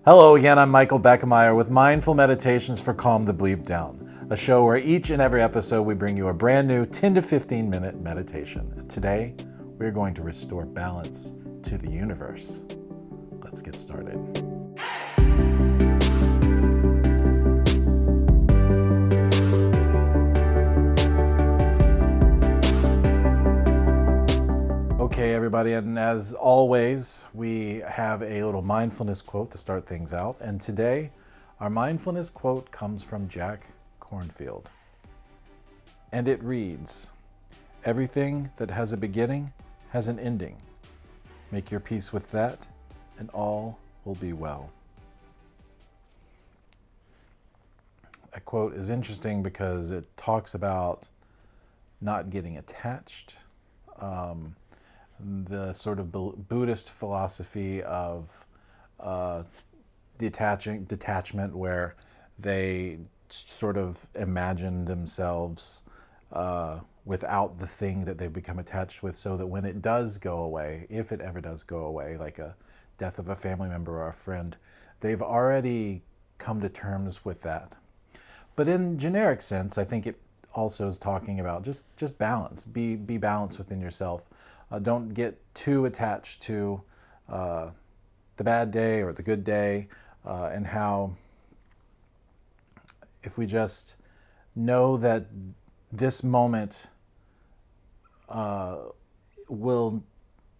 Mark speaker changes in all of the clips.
Speaker 1: Hello again, I'm Michael Beckemeyer with Mindful Meditations for Calm the Bleep Down, a show where each and every episode we bring you a brand new 10 to 15 minute meditation. And today, we're going to restore balance to the universe. Let's get started. Okay, everybody, and as always, we have a little mindfulness quote to start things out. And today, our mindfulness quote comes from Jack Kornfield. And it reads, "Everything that has a beginning has an ending. Make your peace with that, and all will be well." That quote is interesting because it talks about not getting attached. The sort of Buddhist philosophy of detachment, where they sort of imagine themselves without the thing that they've become attached with, so that when it does go away, if it ever does go away, like a death of a family member or a friend, they've already come to terms with that. But in generic sense, I think it also is talking about just balance. Be balanced within yourself. Don't get too attached to the bad day or the good day, and how if we just know that this moment will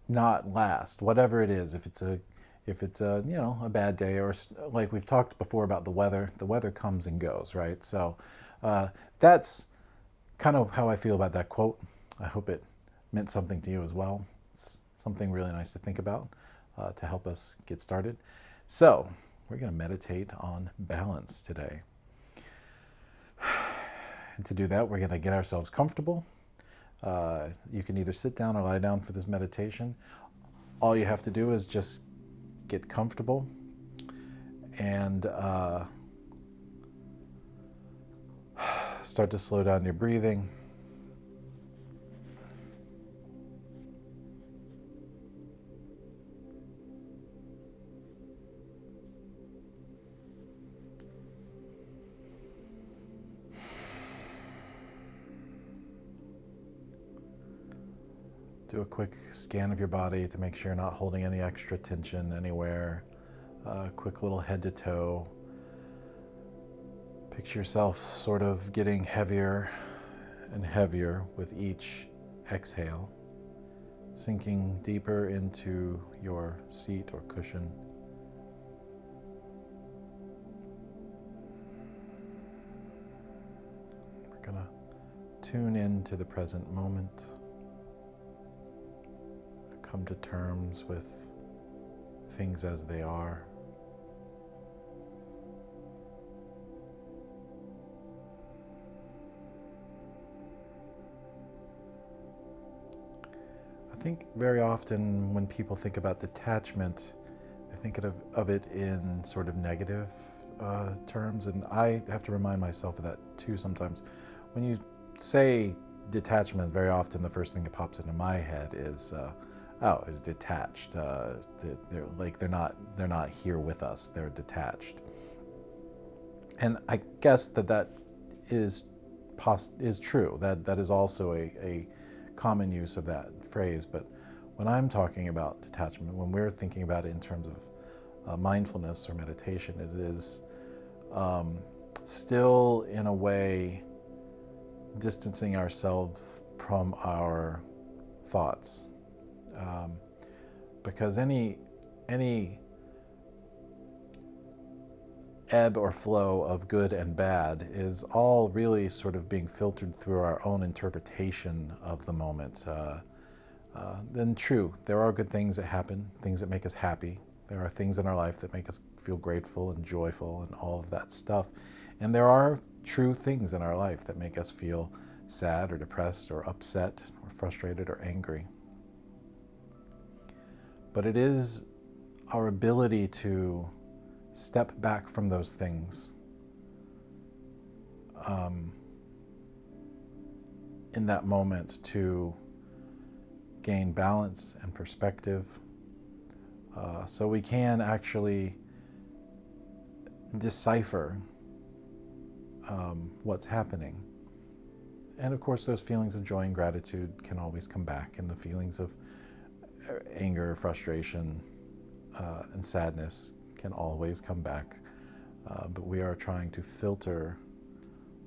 Speaker 1: not last, whatever it is. If it's a a bad day, or like we've talked before about the weather comes and goes, right? So that's kind of how I feel about that quote. I hope it meant something to you as well. It's something really nice to think about to help us get started. So we're going to meditate on balance today. And to do that, we're going to get ourselves comfortable. You can either sit down or lie down for this meditation. All you have to do is just get comfortable and start to slow down your breathing. Do a quick scan of your body to make sure you're not holding any extra tension anywhere. Quick little head to toe. Picture yourself sort of getting heavier and heavier with each exhale, sinking deeper into your seat or cushion. We're gonna tune into the present moment. Come to terms with things as they are. I think very often when people think about detachment, they think of it in sort of negative terms, and I have to remind myself of that too sometimes. When you say detachment, very often the first thing that pops into my head is it's detached. They're not here with us. They're detached. And I guess that is true. That is also a common use of that phrase. But when I'm talking about detachment, when we're thinking about it in terms of mindfulness or meditation, it is still in a way distancing ourselves from our thoughts. Because any ebb or flow of good and bad is all really sort of being filtered through our own interpretation of the moment. Then true, there are good things that happen, things that make us happy. There are things in our life that make us feel grateful and joyful and all of that stuff. And there are true things in our life that make us feel sad or depressed or upset or frustrated or angry. But it is our ability to step back from those things in that moment to gain balance and perspective, so we can actually decipher what's happening. And of course, those feelings of joy and gratitude can always come back, and the feelings of anger, frustration, and sadness can always come back. But we are trying to filter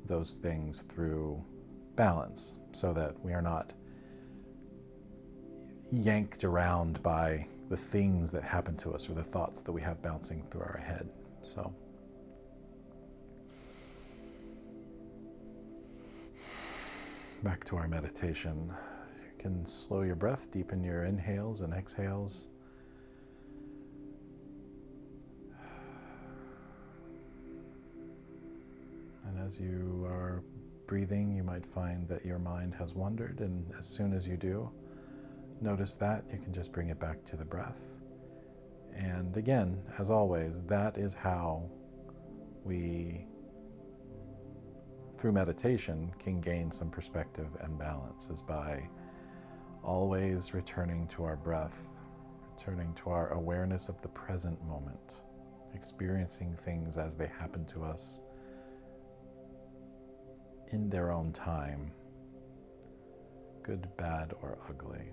Speaker 1: those things through balance so that we are not yanked around by the things that happen to us or the thoughts that we have bouncing through our head. So back to our meditation. You can slow your breath, deepen your inhales and exhales. And as you are breathing, you might find that your mind has wandered, and as soon as you do, notice that, you can just bring it back to the breath. And again, as always, that is how we, through meditation, can gain some perspective and balance, is by always returning to our breath, returning to our awareness of the present moment, experiencing things as they happen to us in their own time, good, bad, or ugly.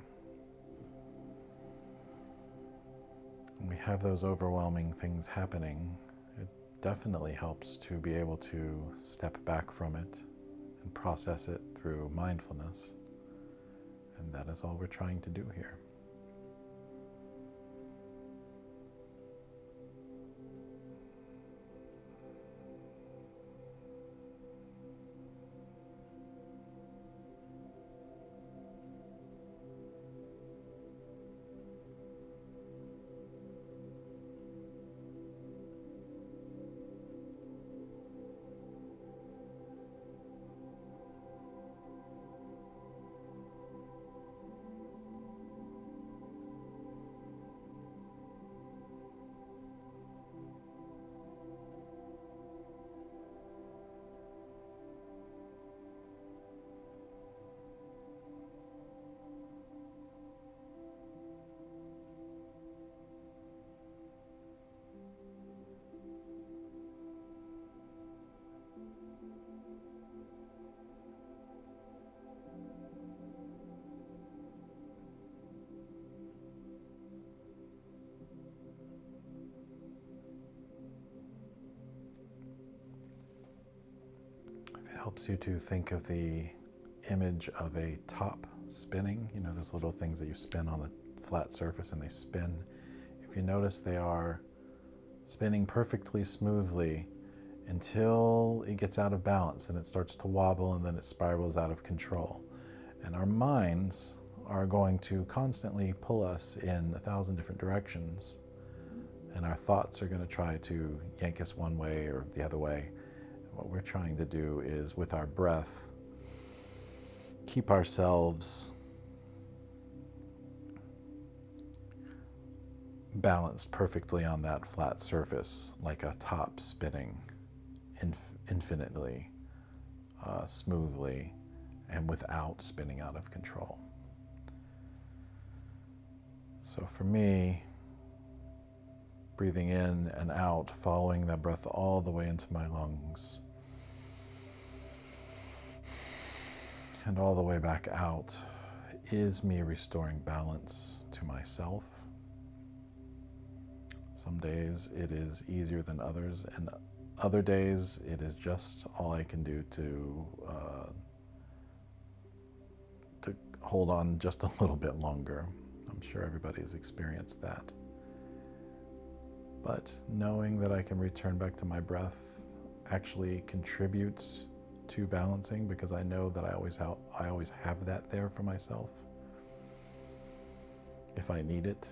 Speaker 1: When we have those overwhelming things happening, it definitely helps to be able to step back from it and process it through mindfulness. And that is all we're trying to do here. Helps you to think of the image of a top spinning, those little things that you spin on a flat surface and they spin. If you notice, they are spinning perfectly smoothly until it gets out of balance and it starts to wobble, and then it spirals out of control. And our minds are going to constantly pull us in 1,000 different directions, and our thoughts are going to try to yank us one way or the other way. What we're trying to do is, with our breath, keep ourselves balanced perfectly on that flat surface, like a top spinning infinitely, smoothly, and without spinning out of control. So for me, breathing in and out, following that breath all the way into my lungs, and all the way back out, is me restoring balance to myself. Some days it is easier than others, and other days it is just all I can do to hold on just a little bit longer. I'm sure everybody has experienced that. But knowing that I can return back to my breath actually contributes to balancing, because I know that I always have that there for myself if I need it.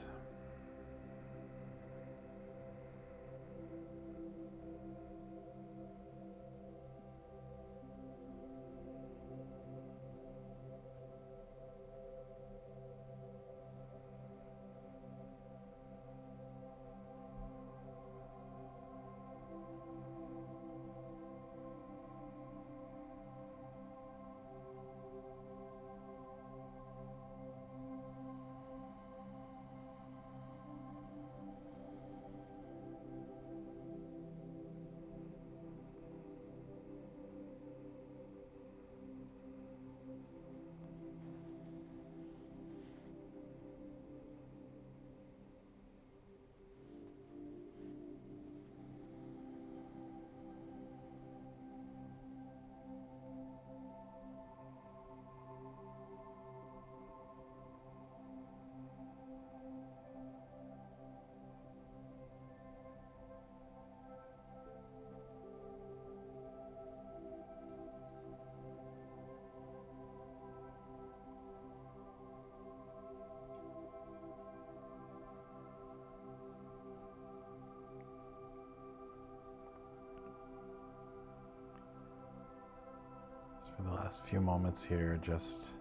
Speaker 1: So for the last few moments here, just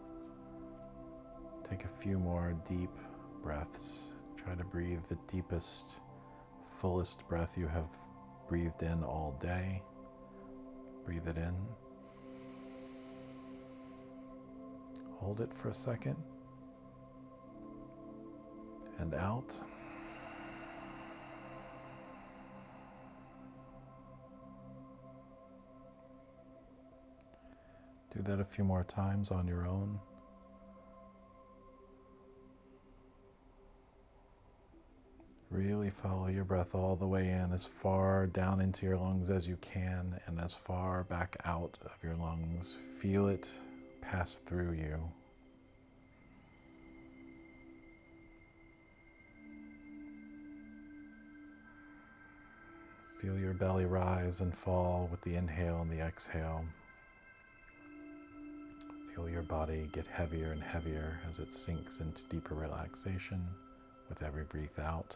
Speaker 1: take a few more deep breaths. Try to breathe the deepest, fullest breath you have breathed in all day. Breathe it in. Hold it for a second. And out. Do that a few more times on your own. Really follow your breath all the way in, as far down into your lungs as you can, and as far back out of your lungs. Feel it pass through you. Feel your belly rise and fall with the inhale and the exhale. Feel your body get heavier and heavier as it sinks into deeper relaxation with every breath out.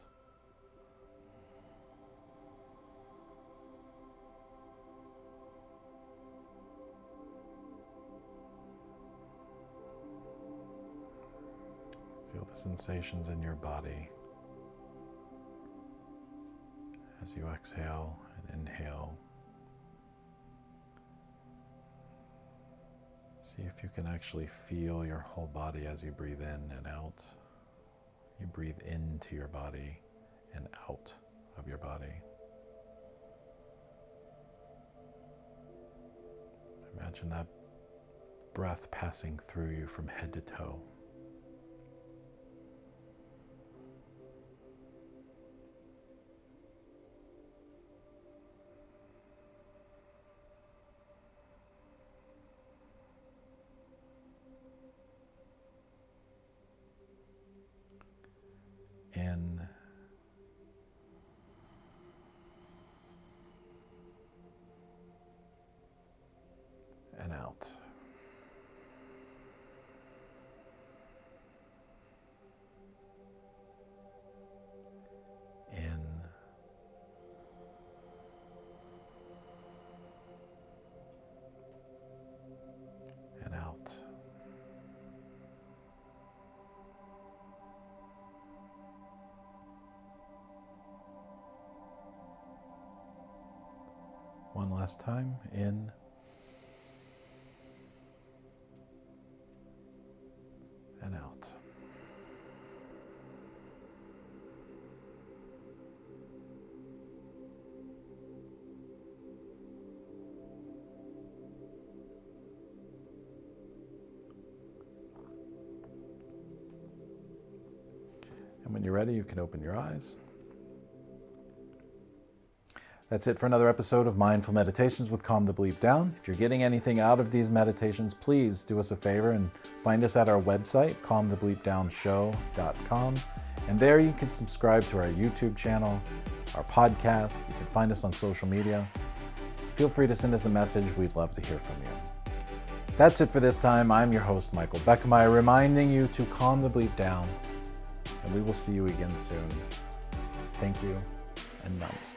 Speaker 1: Feel the sensations in your body as you exhale and inhale. See if you can actually feel your whole body as you breathe in and out. You breathe into your body and out of your body. Imagine that breath passing through you from head to toe. In and out. In and out. One last time, in and out. And when you're ready, you can open your eyes. That's it for another episode of Mindful Meditations with Calm the Bleep Down. If you're getting anything out of these meditations, please do us a favor and find us at our website, calmthebleepdownshow.com. And there you can subscribe to our YouTube channel, our podcast. You can find us on social media. Feel free to send us a message. We'd love to hear from you. That's it for this time. I'm your host, Michael Beckemeyer, reminding you to calm the bleep down, and we will see you again soon. Thank you, and namaste.